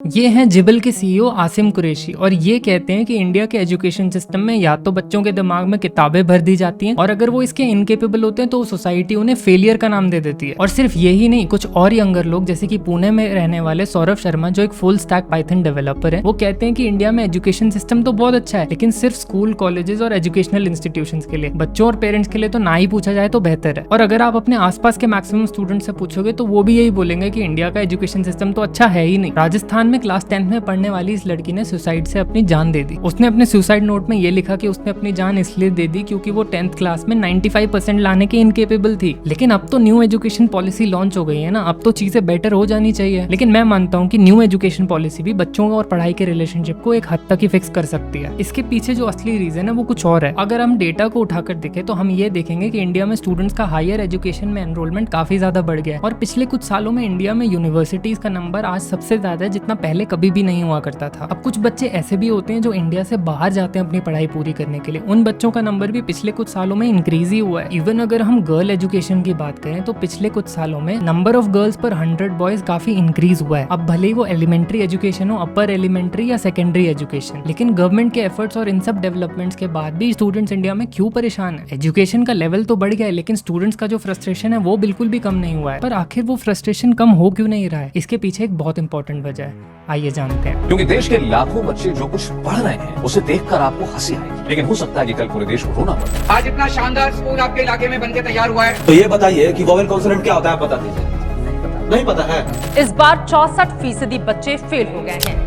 ये हैं जिबल के सीईओ आसिम कुरैशी और ये कहते हैं कि इंडिया के एजुकेशन सिस्टम में या तो बच्चों के दिमाग में किताबें भर दी जाती हैं और अगर वो इसके इनकेपेबल होते हैं तो सोसाइटी उन्हें फेलियर का नाम दे देती है। और सिर्फ यही नहीं, कुछ और यंगर लोग जैसे कि पुणे में रहने वाले सौरभ शर्मा जो एक फुल स्टैक पाइथन डेवलपर है, वो कहते हैं कि इंडिया में एजुकेशन सिस्टम तो बहुत अच्छा है लेकिन सिर्फ स्कूल, कॉलेजेस और एजुकेशनल इंस्टीट्यूशंस के लिए, बच्चों और पेरेंट्स के लिए तो ना ही पूछा जाए तो बेहतर है। और अगर आप अपने आसपास के मैक्सिमम स्टूडेंट से पूछोगे तो वो भी यही बोलेंगे कि इंडिया का एजुकेशन सिस्टम तो अच्छा है ही नहीं। राजस्थान में क्लास 10th में पढ़ने वाली इस लड़की ने सुसाइड से अपनी जान दे दी। उसने अपने सुसाइड नोट में ये लिखा कि उसने अपनी जान इसलिए दे दी क्योंकि वो 10th क्लास में 95% लाने के इनकेपेबल थी। लेकिन अब तो न्यू एजुकेशन पॉलिसी लॉन्च हो गई है ना, अब तो चीजें बेटर हो जानी चाहिए। लेकिन मैं मानता हूँ कि न्यू एजुकेशन पॉलिसी भी बच्चों और पढ़ाई के रिलेशनशिप को एक हद तक ही फिक्स कर सकती है। इसके पीछे जो असली रीजन है वो कुछ और है। अगर हम डेटा को उठाकर देखें तो हम ये देखेंगे कि इंडिया में स्टूडेंट्स का हायर एजुकेशन में एनरोलमेंट काफी ज्यादा बढ़ गया है और पिछले कुछ सालों में इंडिया में यूनिवर्सिटीज का नंबर आज सबसे ज्यादा है जितना पहले कभी भी नहीं हुआ करता था। अब कुछ बच्चे ऐसे भी होते हैं जो इंडिया से बाहर जाते हैं अपनी पढ़ाई पूरी करने के लिए, उन बच्चों का नंबर भी पिछले कुछ सालों में इंक्रीज ही हुआ है। इवन अगर हम गर्ल एजुकेशन की बात करें तो पिछले कुछ सालों में नंबर ऑफ गर्ल्स पर 100 बॉयज काफी इंक्रीज हुआ है। अब भले ही वो एलिमेंट्री एजुकेशन हो, अपर एलिमेंट्री या सेकेंडरी एजुकेशन, लेकिन गवर्नमेंट के एफर्ट्स और इन सब डेवलपमेंट्स के बाद भी स्टूडेंट्स इंडिया में क्यों परेशान है? एजुकेशन का लेवल तो बढ़ गया है लेकिन स्टूडेंट्स का जो फ्रस्ट्रेशन है वो बिल्कुल भी कम नहीं हुआ है। पर आखिर वो फ्रस्ट्रेशन कम हो क्यों नहीं रहा है? इसके पीछे एक बहुत इंपॉर्टेंट वजह है, आइए जानते हैं। क्योंकि देश के लाखों बच्चे जो कुछ पढ़ रहे हैं उसे देखकर आपको हंसी आएगी, लेकिन हो सकता है कि कल पूरे देश को रोना पड़े। आज इतना शानदार स्कूल आपके इलाके में बनके तैयार हुआ है, तो ये बताइए कि वोवेल कॉन्सोनेंट क्या होता है, बता दीजिए। नहीं पता है। इस बार 64% बच्चे फेल हो गए हैं।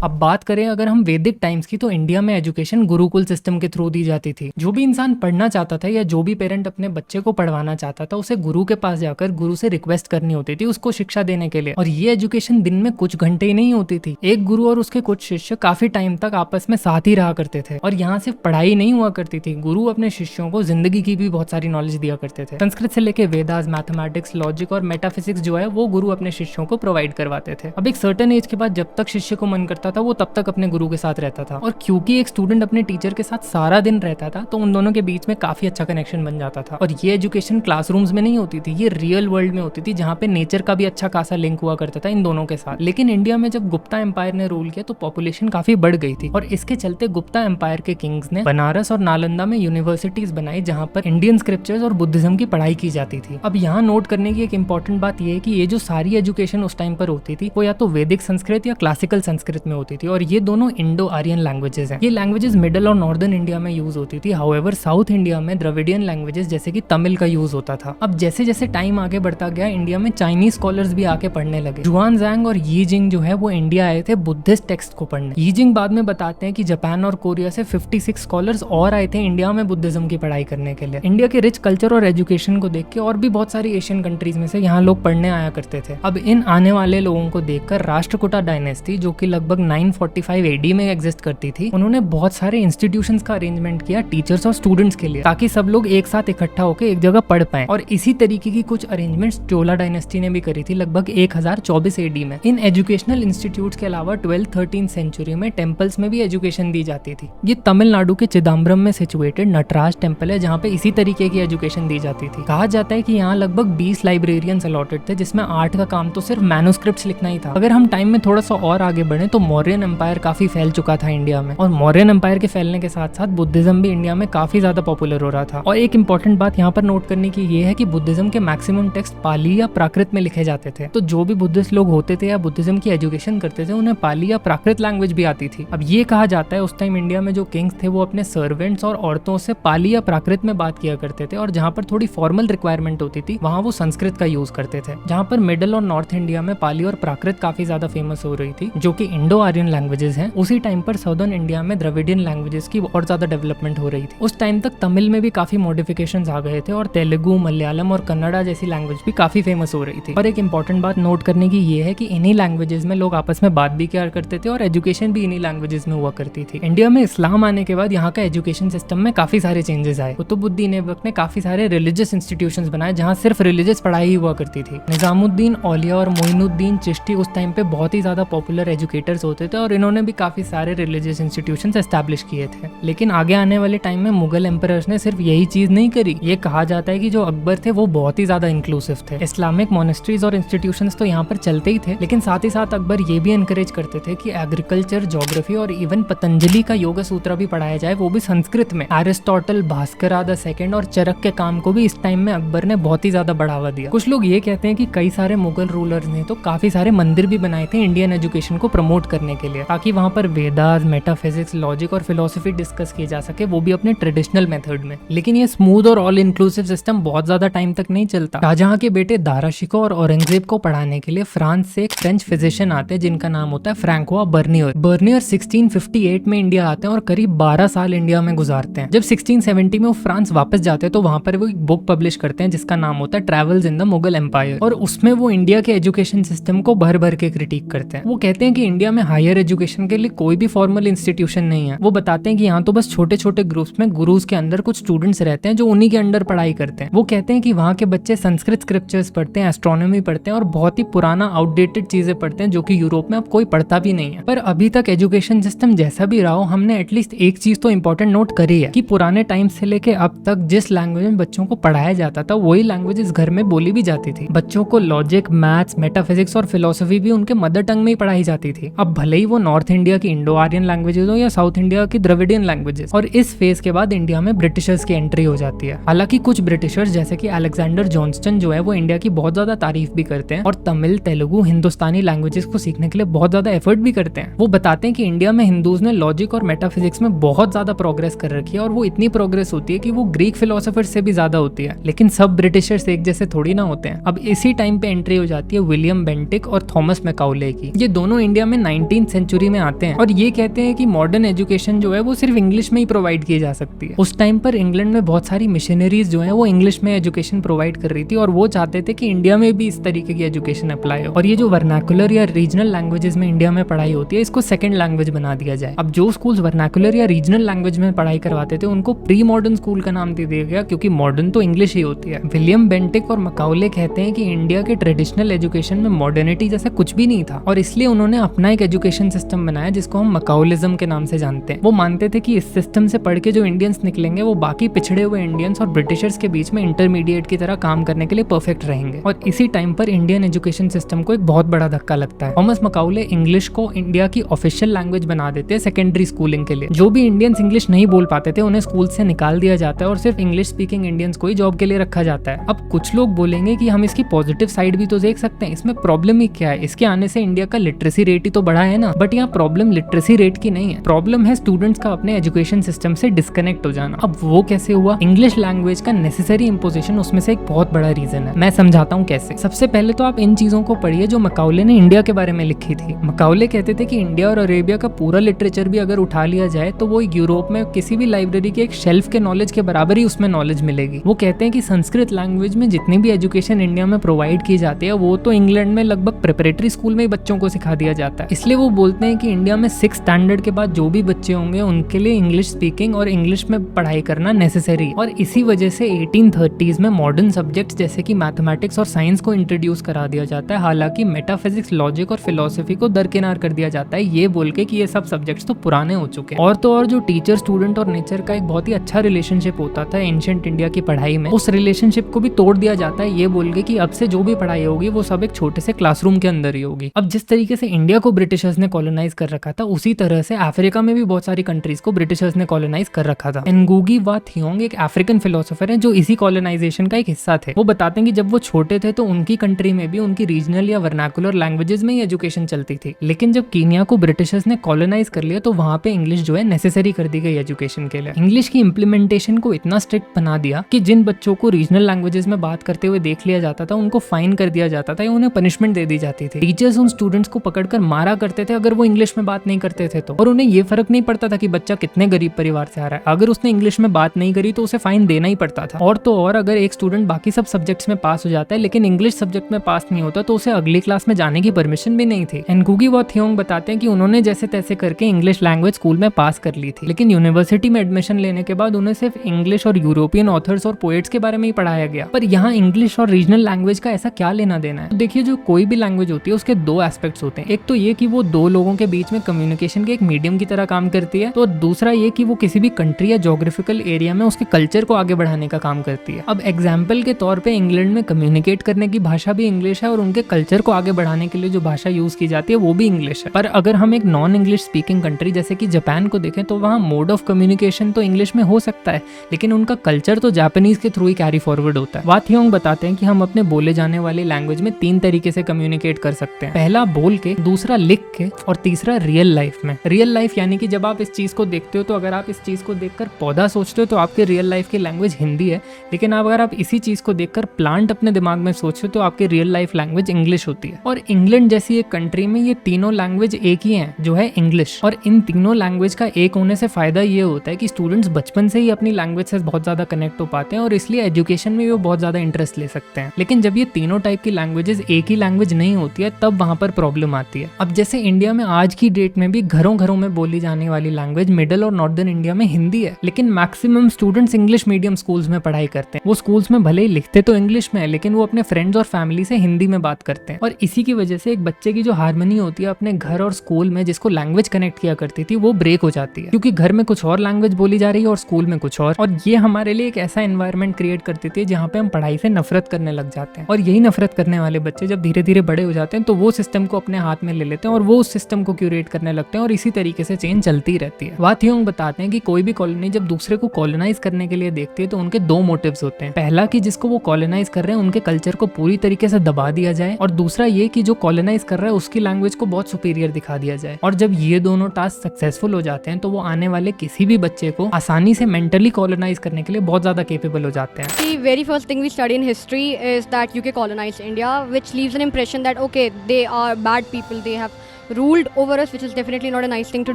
अब बात करें अगर हम वैदिक टाइम्स की, तो इंडिया में एजुकेशन गुरुकुल सिस्टम के थ्रू दी जाती थी। जो भी इंसान पढ़ना चाहता था या जो भी पेरेंट अपने बच्चे को पढ़वाना चाहता था उसे गुरु के पास जाकर गुरु से रिक्वेस्ट करनी होती थी उसको शिक्षा देने के लिए। और ये एजुकेशन दिन में कुछ घंटे ही नहीं होती थी। एक गुरु और उसके कुछ शिष्य काफी टाइम तक आपस में साथ ही रहा करते थे और यहाँ सिर्फ पढ़ाई नहीं हुआ करती थी, गुरु अपने शिष्यों को जिंदगी की भी बहुत सारी नॉलेज दिया करते थे। संस्कृत से लेके वेदास, मैथमेटिक्स, लॉजिक और मेटाफिजिक्स जो है वो गुरु अपने शिष्यों को प्रोवाइड करवाते थे। अब एक सर्टेन एज के बाद जब तक शिष्य को मन करता था वो तब तक अपने गुरु के साथ रहता था। और क्योंकि एक स्टूडेंट अपने टीचर के साथ सारा दिन रहता था तो उन दोनों के बीच में काफी अच्छा कनेक्शन बन जाता था। और ये एजुकेशन क्लासरूम्स में नहीं होती थी, ये रियल वर्ल्ड में होती थी जहाँ पे नेचर का भी अच्छा खासा लिंक हुआ करता था इन दोनों के साथ। लेकिन इंडिया में जब गुप्ता एम्पायर ने रूल किया तो पॉपुलेशन काफी बढ़ गई थी और इसके चलते गुप्ता एम्पायर के किंग्स ने बनारस और नालंदा में यूनिवर्सिटीज बनाई जहाँ पर इंडियन स्क्रिप्चर्स और बुद्धिज्म की पढ़ाई की जाती थी। अब यहाँ नोट करने की एक इंपॉर्टेंट बात यह है कि ये जो सारी एजुकेशन उस टाइम पर होती थी वो या तो वैदिक संस्कृत या क्लासिकल संस्कृत में होती थी और ये दोनों इंडो आर्यन लैंग्वेजेस हैं। ये लैंग्वेजेस मिडिल और नॉर्दर्न इंडिया में यूज होती थी। हाउएवर साउथ इंडिया में द्रविडियन लैंग्वेजेस जैसे कि तमिल का यूज होता था। अब जैसे जैसे टाइम आगे बढ़ता गया इंडिया में चाइनीज स्कॉलर्स भी आके पढ़ने लगे। जुआनजांग और यी जिंग जो है वो इंडिया आए थे बुद्धिस्ट टेक्स्ट को पढ़ने। यी जिंग बाद में बताते हैं कि जापान और कोरिया से 56 स्कॉलर्स और आए थे इंडिया में बुद्धिज्म की पढ़ाई करने के लिए। इंडिया के रिच कल्चर और एजुकेशन को देख के और भी बहुत सारी एशियन कंट्रीज में से यहाँ लोग पढ़ने आया करते थे। अब इन आने वाले लोगों को देखकर राष्ट्रकूटा डायनेस्टी जो कि लगभग 945 AD में एग्जिस्ट करती थी, उन्होंने बहुत सारे इंस्टीट्यूशंस का अरेंजमेंट किया टीचर्स और स्टूडेंट्स के लिए ताकि सब लोग एक साथ इकट्ठा होकर एक जगह पढ़ पाएं। और इसी तरीके की कुछ अरेंजमेंट्स चोला डायनेस्टी ने भी करी थी लगभग 1024 AD में। इन एजुकेशनल इंस्टीट्यूट्स के अलावा 12th-13th सेंचुरी में टेम्पल्स में भी एजुकेशन दी जाती थी। ये तमिलनाडु के चिदम्बरम में सिचुएटेड नटराज टेम्पल है जहाँ पे इसी तरीके की एजुकेशन दी जाती थी। कहा जाता है कि यहाँ लगभग 20 लाइब्रेरियंस अलॉटेड थे जिसमें 8 का काम तो सिर्फ मैन्युस्क्रिप्ट्स लिखना ही था। अगर हम टाइम में थोड़ा सा और आगे बढ़े तो मौर्यन एम्पायर काफी फैल चुका था इंडिया में और मौर्यन एम्पायर के फैलने के साथ साथ बुद्धिज्म भी इंडिया में काफी ज्यादा पॉपुलर हो रहा था। और एक इंपॉर्टेंट बात यहाँ पर नोट करने की ये है कि बुद्धिज्म के मैक्सिमम टेक्स्ट पाली या प्राकृत में लिखे जाते थे। तो जो भी बुद्धिस्ट लोग होते थे या बुद्धिज्म की एजुकेशन करते थे उन्हें पाली या प्राकृत लैंग्वेज भी आती थी। अब ये कहा जाता है उस टाइम इंडिया में जो किंग्स थे वो अपने सर्वेंट्स और औरतों से पाली या प्राकृत में बात किया करते थे और जहाँ पर थोड़ी फॉर्मल रिक्वायरमेंट होती थी वहाँ वो संस्कृत का यूज करते थे। जहाँ पर मिडिल और नॉर्थ इंडिया में पाली और प्राकृत काफी ज्यादा फेमस हो रही थी जो कि इंडो आर्यन लैंग्वेजेस हैं, उसी टाइम पर साउदर्न इंडिया में द्रविडियन लैंग्वेजेस की और ज्यादा डेवलपमेंट हो रही थी। उस टाइम तक तमिल में भी काफी मॉडिफिकेशंस आ गए थे और तेलुगु, मलयालम और कन्नड़ा जैसी लैंग्वेज भी काफी फेमस हो रही थी। और एक इंपॉर्टेंट बात नोट करने की ये है कि इन्हीं लैंग्वेजेस में लोग आपस में बात भी किया करते थे और एजुकेशन भी इन्हीं लैंग्वेजेस में हुआ करती थी। इंडिया में इस्लाम आने के बाद यहाँ का एजुकेशन सिस्टम में काफी सारे चेंजेस आए। कुतुबुद्दीन ऐबक ने काफी सारे रिलीजियस इंस्टीट्यूशंस बनाए जहाँ सिर्फ रिलीजियस पढ़ाई ही हुआ करती थी। निजामुद्दीन औलिया और मोइनुद्दीन चिश्ती उस टाइम पे बहुत ही ज्यादा पॉपुलर एजुकेटर्स हो होते थे और इन्होंने भी काफी सारे रिलीजियस इंस्टीट्यूशंस एस्टैब्लिश किए थे। लेकिन आगे आने वाले टाइम में मुगल एम्परर्स ने सिर्फ यही चीज नहीं करी। ये कहा जाता है कि जो अकबर थे वो बहुत ही ज्यादा इंक्लूसिव थे। इस्लामिक मोनेस्ट्रीज और इंस्टीट्यूशंस तो यहाँ पर चलते ही थे, लेकिन साथ ही साथ अकबर ये भी एनकरेज करते थे कि एग्रीकल्चर, ज्योग्राफी और इवन पतंजलि का योग सूत्र भी पढ़ाया जाए, वो भी संस्कृत में। एरिस्टोटल, भास्करा द सेकंड और चरक के काम को भी इस टाइम में अकबर ने बहुत ही ज्यादा बढ़ावा दिया। कुछ लोग ये कहते हैं कि कई सारे मुगल रूलर्स ने तो काफी सारे मंदिर भी बनाए थे इंडियन एजुकेशन को प्रमोट करने के लिए, ताकि वहां पर वेदास, मेटाफिजिक्स, लॉजिक और फिलोसफी डिस्कस की जा सके, वो भी अपने ट्रेडिशनल मेथड में। लेकिन ये स्मूथ और ऑल इंक्लूसिव सिस्टम बहुत ज्यादा टाइम तक नहीं चलता। शाहजहां के बेटे दारा शिकोह और औरंगजेब को पढ़ाने के लिए फ्रांस से एक फ्रेंच फिजिशियन आते हैं जिनका नाम होता है फ्रैंकोआ बर्नियर। बर्नियर 1658 में इंडिया आते हैं और करीब 12 साल इंडिया में गुजारते हैं। जब 1670 में वो फ्रांस वापस जाते हैं तो वहां पर वो एक बुक पब्लिश करते हैं जिसका नाम होता है travels in the Mughal empire, और उसमें वो इंडिया के एजुकेशन सिस्टम को भर भर के क्रिटिक करते हैं। वो कहते हैं कि इंडिया में हायर एजुकेशन के लिए कोई भी फॉर्मल इंस्टीट्यूशन नहीं है। वो बताते हैं कि यहाँ तो बस छोटे छोटे ग्रुप्स में गुरुज के अंदर कुछ स्टूडेंट्स रहते हैं जो उन्हीं के अंडर पढ़ाई करते हैं। वो कहते हैं कि वहाँ के बच्चे संस्कृत स्क्रिप्चर्स पढ़ते हैं, एस्ट्रोनॉमी पढ़ते हैं और बहुत ही पुराना आउटडेटेड चीजें पढ़ते हैं जो कि यूरोप में अब कोई पढ़ता भी नहीं है। पर अभी तक एजुकेशन सिस्टम जैसा भी रहा हो, हमने एटलीस्ट एक चीज तो इंपॉर्टेंट नोट करी है कि पुराने टाइम से लेके अब तक जिस लैंग्वेज में बच्चों को पढ़ाया जाता था वही लैंग्वेजेस घर में बोली भी जाती थी। बच्चों को लॉजिक, मैथ्स, मेटाफिजिक्स और फिलोसफी भी उनके मदर टंग में ही पढ़ाई जाती थी। अब भले ही वो नॉर्थ इंडिया की इंडो आर्यन लैंग्वेजेस हो या साउथ इंडिया की द्रविडियन लैंग्वेजेस। और इस फेज के बाद इंडिया में ब्रिटिशर्स की एंट्री हो जाती है। हालांकि कुछ ब्रिटिशर्स जैसे कि अलेक्जेंडर जॉनस्टन जो है वो इंडिया की बहुत ज्यादा तारीफ भी करते हैं और तमिल, तेलुगु, हिंदुस्तानी लैंग्वेजेस को सीखने के लिए बहुत ज्यादा एफर्ट भी करते हैं। वो बताते हैं कि इंडिया में हिंदूज ने लॉजिक और मेटाफिजिक्स में बहुत ज्यादा प्रोग्रेस कर रखी है और वो इतनी प्रोग्रेस होती है कि वो ग्रीक फिलोसोफर्स से भी ज्यादा होती है। लेकिन सब ब्रिटिशर्स एक जैसे थोड़ी ना होते हैं। अब इसी टाइम पे एंट्री हो जाती है विलियम बेंटिक और थॉमस मैकाउले की। ये दोनों इंडिया में 19th सेंचुरी में आते हैं और ये कहते हैं कि मॉडर्न एजुकेशन जो है वो सिर्फ इंग्लिश में ही प्रोवाइड की जा सकती है। उस टाइम पर इंग्लैंड में बहुत सारी मिशनरीज जो है वो इंग्लिश में एजुकेशन प्रोवाइड कर रही थी और वो चाहते थे कि इंडिया में भी इस तरीके की एजुकेशन अप्लाई हो। और ये जो वर्नाकुलर या रीजनल लैंग्वेजेस में इंडिया में पढ़ाई होती है इसको सेकंड लैंग्वेज बना दिया जाए। अब जो स्कूल्स वर्नाकुलर या रीजनल लैंग्वेज में पढ़ाई करवाते थे उनको प्री मॉडर्न स्कूल का नाम दे दिया गया, क्योंकि मॉडर्न तो इंग्लिश ही होती है। विलियम बेंटिक और मैकाउले कहते हैं कि इंडिया के ट्रेडिशनल एजुकेशन में मॉडर्निटी जैसा कुछ भी नहीं था और इसलिए उन्होंने अपना एक एजुकेशन सिस्टम बनाया जिसको हम मैकाउलिज्म के नाम से जानते हैं। वो मानते थे कि इस सिस्टम से पढ़ के जो इंडियंस निकलेंगे वो बाकी पिछड़े हुए इंडियंस और ब्रिटिशर्स के बीच में इंटरमीडिएट की तरह काम करने के लिए परफेक्ट रहेंगे। और इसी टाइम पर इंडियन एजुकेशन सिस्टम को एक बहुत बड़ा धक्का लगता है। थॉमस मैकाउले इंग्लिश को इंडिया की ऑफिशियल लैंग्वेज बना देते हैं सेकेंडरी स्कूलिंग के लिए। जो भी इंडियंस इंग्लिश नहीं बोल पाते थे उन्हें स्कूल से निकाल दिया जाता है और सिर्फ इंग्लिश स्पीकिंग इंडियंस को ही जॉब के लिए रखा जाता है। अब कुछ लोग बोलेंगे कि हम इसकी पॉजिटिव साइड भी तो देख सकते हैं, इसमें प्रॉब्लम ही क्या है? इसके आने से इंडिया का लिटरेसी रेट ही तो बढ़ा है ना। बट यहाँ प्रॉब्लम लिटरेसी रेट की नहीं है, प्रॉब्लम है स्टूडेंट्स का अपने एजुकेशन सिस्टम से डिस्कनेक्ट हो जाना। अब वो कैसे हुआ? इंग्लिश लैंग्वेज का नेसेसरी इंपोजिशन उसमें से एक बहुत बड़ा रीजन है। मैं समझाता हूँ कैसे। सबसे पहले तो आप इन चीजों को पढ़िए जो मैकाउले ने इंडिया के बारे में लिखी थी। मैकाउले कहते थे कि इंडिया और अरेबिया का पूरा लिटरेचर भी अगर उठा लिया जाए तो वो यूरोप में किसी भी लाइब्रेरी के एक शेल्फ के नॉलेज के बराबर ही उसमें नॉलेज मिलेगी। वो कहते हैं कि संस्कृत लैंग्वेज में जितनी भी एजुकेशन इंडिया में प्रोवाइड की जाती है वो तो इंग्लैंड में लगभग प्रिपरेटरी स्कूल में ही बच्चों को सिखा दिया जाता है। इसलिए वो बोलते हैं कि इंडिया में 6th स्टैंडर्ड के बाद जो भी बच्चे होंगे उनके लिए इंग्लिश स्पीकिंग और इंग्लिश में पढ़ाई करना नेसेसरी। और इसी वजह से 1830s में मॉडर्न सब्जेक्ट्स जैसे कि मैथमेटिक्स और साइंस को इंट्रोड्यूस करा दिया जाता है। हालांकि मेटाफिजिक्स, लॉजिक और फिलोसफी को दरकिनार कर दिया जाता है ये बोल के कि ये सब सब्जेक्ट्स तो पुराने हो चुके हैं। और तो और जो टीचर, स्टूडेंट और नेचर का एक बहुत ही अच्छा रिलेशनशिप होता था एंशिएंट इंडिया की पढ़ाई में, उस रिलेशनशिप को भी तोड़ दिया जाता है ये बोल के कि अब से जो भी पढ़ाई होगी वो सब एक छोटे से क्लासरूम के अंदर ही होगी। अब जिस तरीके से इंडिया को ब्रिटिशर्स ने कॉलोनाइज कर रखा था उसी तरह से अफ्रीका में भी बहुत सारी कंट्रीज को ब्रिटिशर्स ने कॉलोनाइज कर रखा था। एनगुगी वा थियोंग एक अफ्रीकन फिलोसोफर है जो इसी कॉलोनाइजेशन का एक हिस्सा थे। वो बताते हैं कि जब वो छोटे थे तो उनकी कंट्री में भी उनकी रीजनल या वर्नाकुलर लैंग्वेजेस में ही एजुकेशन चलती थी, लेकिन जब कीनिया को ब्रिटिशर्स ने कॉलोनाइज कर लिया तो वहां पे इंग्लिश जो है नेसेसरी कर दी गई एजुकेशन के लिए। इंग्लिश की इंप्लीमेंटेशन को इतना स्ट्रिक्ट बना दिया कि जिन बच्चों को रीजनल लैंग्वेजेस में बात करते हुए देख लिया जाता था उनको फाइन कर दिया जाता था या उन्हें पनिशमेंट दे दी जाती थी। टीचर्स उन स्टूडेंट्स को पकड़कर मारा करते थे अगर वो इंग्लिश में बात नहीं करते थे तो। और उन्हें ये फर्क नहीं पड़ता था कि बच्चा कितने गरीब परिवार से आ रहा है, अगर उसने इंग्लिश में बात नहीं करी तो उसे फाइन देना ही पड़ता था। और तो और अगर एक स्टूडेंट बाकी सब सब्जेक्ट्स में पास हो जाता है लेकिन इंग्लिश सब्जेक्ट में पास नहीं होता तो उसे अगली क्लास में जाने की परमिशन भी नहीं थी। एनगुगी वा थियोंग बताते हैं कि उन्होंने जैसे तैसे करके इंग्लिश लैंग्वेज स्कूल में पास कर ली थी, लेकिन यूनिवर्सिटी में एडमिशन लेने के बाद उन्हें सिर्फ इंग्लिश और यूरोपियन ऑथर्स और पोएट्स के बारे में ही पढ़ाया गया। पर यहाँ इंग्लिश और रीजनल लैंग्वेज का ऐसा क्या लेना देना है? देखिए, जो कोई भी लैंग्वेज होती है उसके दो एस्पेक्ट्स होते हैं। एक तो ये कि वो दो लोगों के बीच में कम्युनिकेशन के एक मीडियम की तरह काम करती है, तो दूसरा ये कि वो किसी भी कंट्री या जोग्राफिकल एरिया में उसके कल्चर को आगे बढ़ाने का काम करती है। अब एग्जाम्पल के तौर पे इंग्लैंड में कम्युनिकेट करने की भाषा भी इंग्लिश है और उनके कल्चर को आगे बढ़ाने के लिए जो भाषा यूज की जाती है वो भी इंग्लिश है। पर अगर हम एक नॉन इंग्लिश स्पीकिंग कंट्री जैसे कि जापान को देखें तो वहाँ मोड ऑफ कम्युनिकेशन तो इंग्लिश में हो सकता है, लेकिन उनका कल्चर तो जापानीज के थ्रू ही कैरी फॉरवर्ड होता है। वाथियोंग बताते हैं कि हम अपने बोले जाने वाली लैंग्वेज में 3 तरीके से कम्युनिकेट कर सकते हैं। पहला बोल के, दूसरा लिख के और तीसरा रियल लाइफ में। रियल लाइफ यानी कि जब आप इस चीज को देखते हो तो अगर आप इस चीज को देखकर पौधा सोचते हो तो आपके रियल लाइफ की लैंग्वेज हिंदी है, लेकिन अगर आप इसी चीज को देखकर प्लांट अपने दिमाग में सोचते हो तो आपकी रियल लाइफ लैंग्वेज इंग्लिश होती है। और इंग्लैंड जैसी एक कंट्री में ये तीनों लैंग्वेज एक ही है, जो है इंग्लिश। और इन तीनों लैंग्वेज का एक होने से फायदा ये होता है कि स्टूडेंट्स बचपन से ही अपनी लैंग्वेज से बहुत ज्यादा कनेक्ट हो पाते हैं और इसलिए एजुकेशन में भी वो बहुत ज्यादा इंटरेस्ट ले सकते हैं। लेकिन जब ये तीनों टाइप की लैंग्वेजेस एक ही लैंग्वेज नहीं होती है तब वहां पर प्रॉब्लम आती है। अब जैसे इंडिया में आज की डेट में भी घरों घरों में बोली जाने वाली लैंग्वेज मिडिल और नॉर्दर्न इंडिया में हिंदी है, लेकिन maximum students English medium schools में पढ़ाई करते हैं। वो स्कूल्स में भले ही लिखते तो इंग्लिश में है, लेकिन वो अपने फ्रेंड्स और फैमिली से हिंदी में बात करते हैं। और इसी की वजह से एक बच्चे की जो हार्मनी होती है अपने घर और स्कूल में, जिसको लैंग्वेज कनेक्ट किया करती थी, वो ब्रेक हो जाती है, क्योंकि घर में कुछ और लैंग्वेज बोली जा रही है और स्कूल में कुछ और ये हमारे लिए एक ऐसा एनवायरनमेंट क्रिएट कर देती है जहाँ पे हम पढ़ाई से नफरत करने लग जाते हैं। और यही नफरत करने वाले बच्चे जब धीरे धीरे बड़े हो जाते हैं तो वो सिस्टम को अपने हाथ में ले लेते हैं और वो उस सिस्टम को क्यूरेट करने लगते हैं और इसी तरीके से चेंज चलती रहती है। वाथियोंग बताते हैं कि कोई भी कॉलोनी जब दूसरे को कॉलोनाइज करने के लिए देखती है तो उनके 2 मोटिव्स होते हैं। पहला कि जिसको वो कॉलोनाइज कर रहे हैं उनके कल्चर को पूरी तरीके से दबा दिया जाए, और दूसरा ये कि जो कॉलोनाइज कर रहा है उसकी लैंग्वेज को बहुत सुपीरियर दिखा दिया जाए। और जब ये दोनों टास्क सक्सेसफुल हो जाते हैं तो वो आने वाले किसी भी बच्चे को आसानी से मेंटली कॉलोनाइज करने के लिए बहुत ज्यादा केपेबल हो जाते हैं। The very first thing we study in history is that UK colonized India, which leaves an impression that okay, they are bad people, they have ruled over us, which is definitely not a nice thing to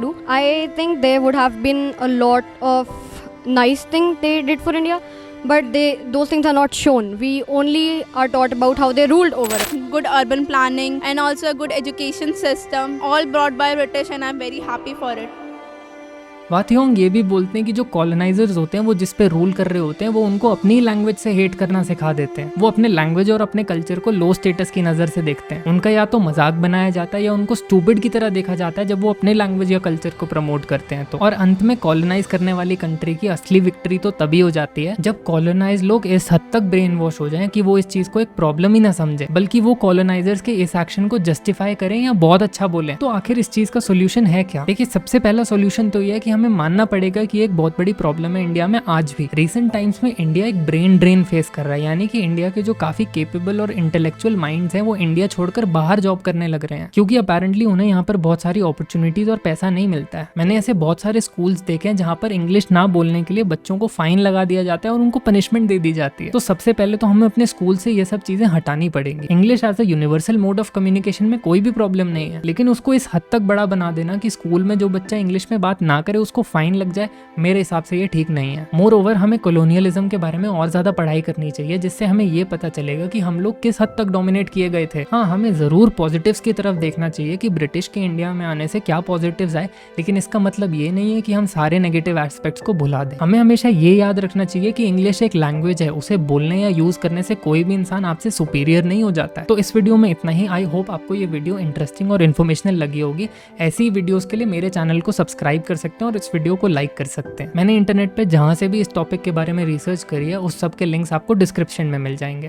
do. I think there would have been a lot of nice things they did for India, but those things are not shown. We only are taught about how they ruled over us. Good urban planning and also a good education system, all brought by British, and I'm very happy for it. वाथियोंग ये भी बोलते हैं कि जो colonisers होते हैं वो जिस पे रूल कर रहे होते हैं वो उनको अपनी लैंग्वेज से हेट करना सिखा देते हैं। वो अपने लैंग्वेज और अपने कल्चर को लो स्टेटस की नजर से देखते हैं। उनका या तो मजाक बनाया जाता है या उनको स्टूपिड की तरह देखा जाता है जब वो अपने लैंग्वेज या कल्चर को प्रमोट करते हैं तो। और अंत में कॉलोनाइज करने वाली कंट्री की असली विक्ट्री तो तभी हो जाती है जब कॉलोनाइज लोग इस हद तक ब्रेन वॉश हो जाएं कि वो इस चीज को एक प्रॉब्लम ही ना समझे, बल्कि वो कॉलोनाइजर्स के इस एक्शन को जस्टिफाई करें या बहुत अच्छा बोले। तो आखिर इस चीज का सोल्यूशन है क्या? देखिए, सबसे पहला सोल्यूशन तो यह है कि हमें मानना पड़ेगा कि एक बहुत बड़ी प्रॉब्लम है इंडिया में आज भी। रिसेंट टाइम्स में इंडिया एक ब्रेन ड्रेन फेस कर रहा है, यानी कि इंडिया के जो काफी केपेबल और इंटेलेक्चुअल माइंड्स हैं वो इंडिया छोड़कर बाहर जॉब करने लग रहे हैं, क्योंकि अपेरेंटली उन्हें यहाँ पर बहुत सारी अपॉर्चुनिटीज और पैसा नहीं मिलता है। मैंने ऐसे बहुत सारे स्कूल्स देखे हैं जहाँ पर इंग्लिश ना बोलने के लिए बच्चों को फाइन लगा दिया जाता है और उनको पनिशमेंट दे दी जाती है। तो सबसे पहले तो हमें अपने स्कूल से ये सब चीजें हटानी पड़ेंगी। English as a universal mode of communication में कोई भी प्रॉब्लम नहीं है, लेकिन उसको इस हद तक बड़ा बना देना कि स्कूल में जो बच्चा इंग्लिश में बात ना करे उसको फाइन लग जाए, मेरे हिसाब से ये ठीक नहीं है। मोर ओवर हमें कॉलोनियलिज्म के बारे में और ज्यादा पढ़ाई करनी चाहिए, जिससे हमें ये पता चलेगा कि हम लोग किस हद तक डोमिनेट किए गए थे। हाँ, हमें जरूर पॉजिटिव्स की तरफ देखना चाहिए कि ब्रिटिश के इंडिया में आने से क्या पॉजिटिव्स आए, लेकिन इसका मतलब ये नहीं है कि हम सारे नेगेटिव एस्पेक्ट्स को भुला दें। हमें हमेशा ये याद रखना चाहिए कि इंग्लिश एक लैंग्वेज है, उसे बोलने या यूज करने से कोई भी इंसान आपसे सुपीरियर नहीं हो जाता है। तो इस वीडियो में इतना ही। आई होप आपको ये वीडियो इंटरेस्टिंग और इन्फॉर्मेशनल लगी होगी। ऐसी ही वीडियोस के लिए मेरे चैनल को सब्सक्राइब कर सकते हैं और इस वीडियो को लाइक कर सकते हैं। मैंने इंटरनेट पे जहाँ से भी इस टॉपिक के बारे में रिसर्च करी है उस सब के लिंक्स आपको डिस्क्रिप्शन में मिल जाएंगे।